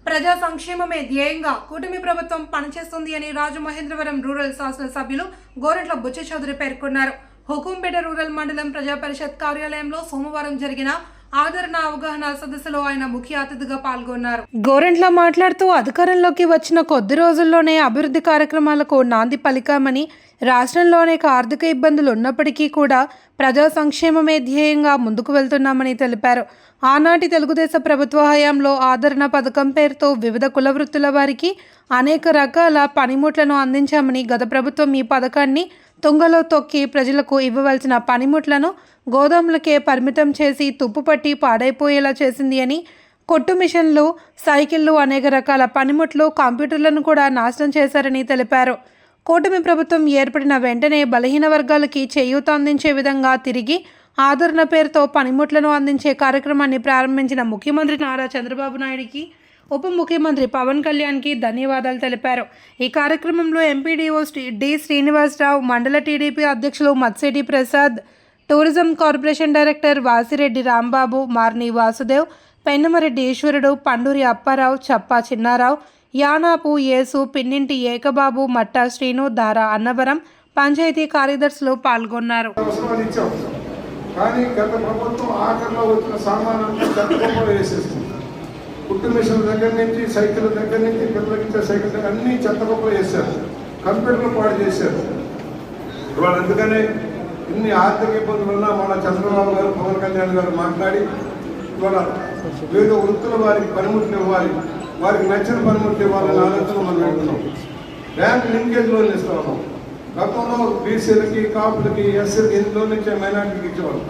ప్రజా సంక్షేమమే ధ్యేయంగా కూటమి ప్రభుత్వం పనిచేస్తుంది అని రాజమహేంద్రవరం రూరల్ శాసనసభ్యులు గోరంట్ల బుచ్చ చౌదరి పేర్కొన్నారు. హుకుంపేట రూరల్ మండలం ప్రజా పరిషత్ కార్యాలయంలో సోమవారం జరిగిన ఆదరణ అవగాహన సదస్సులో ఆయన ముఖ్య అతిథిగా పాల్గొన్నారు. గోరంట్ల మాట్లాడుతూ అధికారంలోకి వచ్చిన కొద్ది రోజుల్లోనే అభివృద్ధి కార్యక్రమాలకు నాంది పలికామని, రాష్ట్రంలో అనేక ఆర్థిక ఇబ్బందులు ఉన్నప్పటికీ కూడా ప్రజా సంక్షేమమే ధ్యేయంగా ముందుకు వెళ్తున్నామని తెలిపారు. ఆనాటి తెలుగుదేశం ప్రభుత్వ హయాంలో ఆదరణ పథకం పేరుతో వివిధ కుల వృత్తుల వారికి అనేక రకాల పనిముట్లను అందించామని, గత ప్రభుత్వం ఈ పథకాన్ని తుంగలో తొక్కి ప్రజలకు ఇవ్వవలసిన పనిముట్లను గోదాములకే పరిమితం చేసి తుప్పుపట్టి పాడైపోయేలా చేసింది అని, కొట్టు మిషన్లు, సైకిళ్లు, అనేక రకాల పనిముట్లు, కంప్యూటర్లను కూడా నాశనం చేశారని తెలిపారు. కూటమి ప్రభుత్వం ఏర్పడిన వెంటనే బలహీన వర్గాలకి చేయూత అందించే విధంగా తిరిగి ఆదరణ పేరుతో పనిముట్లను అందించే కార్యక్రమాన్ని ప్రారంభించిన ముఖ్యమంత్రి నారా చంద్రబాబు నాయుడికి, ఉప ముఖ్యమంత్రి పవన్ కళ్యాణ్కి ధన్యవాదాలు తెలిపారు. ఈ కార్యక్రమంలో ఎంపీడీఓ డి శ్రీనివాసరావు, మండల టీడీపీ అధ్యక్షులు Matsyati Prasad, tourism corporation director Vasireddy Rambabu, Marni Vasudev, Pennamareddy Eswarudu, Panduri Apparao, చప్పా Chinnarao, Yanapu యేసు, పిన్నింటి ఏకబాబు, మట్టా శ్రీను, దారా అన్నవరం పంచాయతీ కార్యదర్శులు పాల్గొన్నారు. కానీ గత ప్రభుత్వం ఆఖరిలో వచ్చిన సామాన్యంతా చెత్తలో వేసేస్తుంది. కుట్టు మిషన్ దగ్గర నుంచి, సైకిల్ దగ్గర నుంచి, పిల్లలకి సైకిల్ దగ్గర అన్ని చెత్తలో వేశారు. కంప్యూటర్లు పాడు చేశారు. ఇవాళ అందుకనే ఇన్ని ఆర్థిక ఇబ్బందులున్నా మన చంద్రబాబు గారు, పవన్ కళ్యాణ్ గారు మాట్లాడి ఇవాళ వివిధ వృత్తుల వారికి పనిముట్లు ఇవ్వాలి, వారికి నచ్చిన పనిముట్లు ఇవ్వాలని ఆలోచన మనం పెడుతున్నాం. బ్యాంక్ లింకేజ్ లోన్లు ఇస్తా ఉన్నాం. గతంలో బీసీలకి, కాపులకి, ఎస్సీలకి ఎన్ని లోన్లు ఇచ్చే మైనార్టీకి ఇచ్చేవాళ్ళు.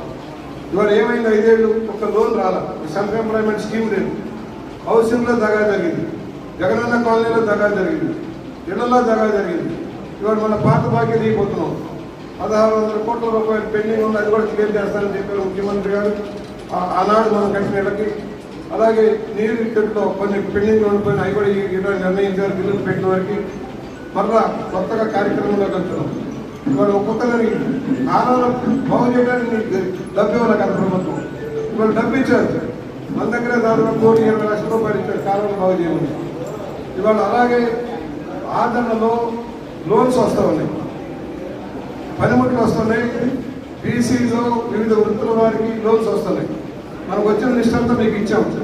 ఇవాళ ఏమైంది, 5 ఏళ్ళు ఒక్క లోన్ రాలా. సెల్ఫ్ ఎంప్లాయ్మెంట్ స్కీమ్ లేదు. హౌసింగ్లో దగా జరిగింది, జగనన్న కాలనీలో దగా జరిగింది, ఇళ్లలో దగా జరిగింది. ఇవాళ మన పాత బాకీ దిగిపోతున్నాం. 1600 కోట్ల రూపాయలు పెండింగ్ ఉంది, అది కూడా క్లియర్ చేస్తారని చెప్పారు ముఖ్యమంత్రి గారు. ఆనాడు మనం కట్టిన ఇళ్ళకి, అలాగే నీరు ఇక్కడిలో కొన్ని పెండింగ్ ఉండిపోయిన అవి కూడా ఈరోజు నిర్ణయించారు. బిల్లులు పెట్టిన వారికి మరలా కొత్తగా కార్యక్రమంలోకి వెళ్తున్నాం. ఇవాళ ఒక్కొక్కరికి కాలంలో బాగు చేయడానికి డబ్బు ఇవ్వాలి కదా ప్రభుత్వం. ఇవాళ డబ్బు ఇచ్చారు, మన దగ్గర దాదాపు 1,20 లక్షల రూపాయలు ఇచ్చారు కాలంలో బాగు చేయమని. ఇవాళ అలాగే ఆదరణలో లోన్స్ వస్తూ ఉన్నాయి, పనిముట్లు వస్తున్నాయి. బీసీలో వివిధ వృత్తుల వారికి లోన్స్ వస్తున్నాయి. మనకు వచ్చిన లిస్ట్ అంతా మీకు ఇచ్చాము.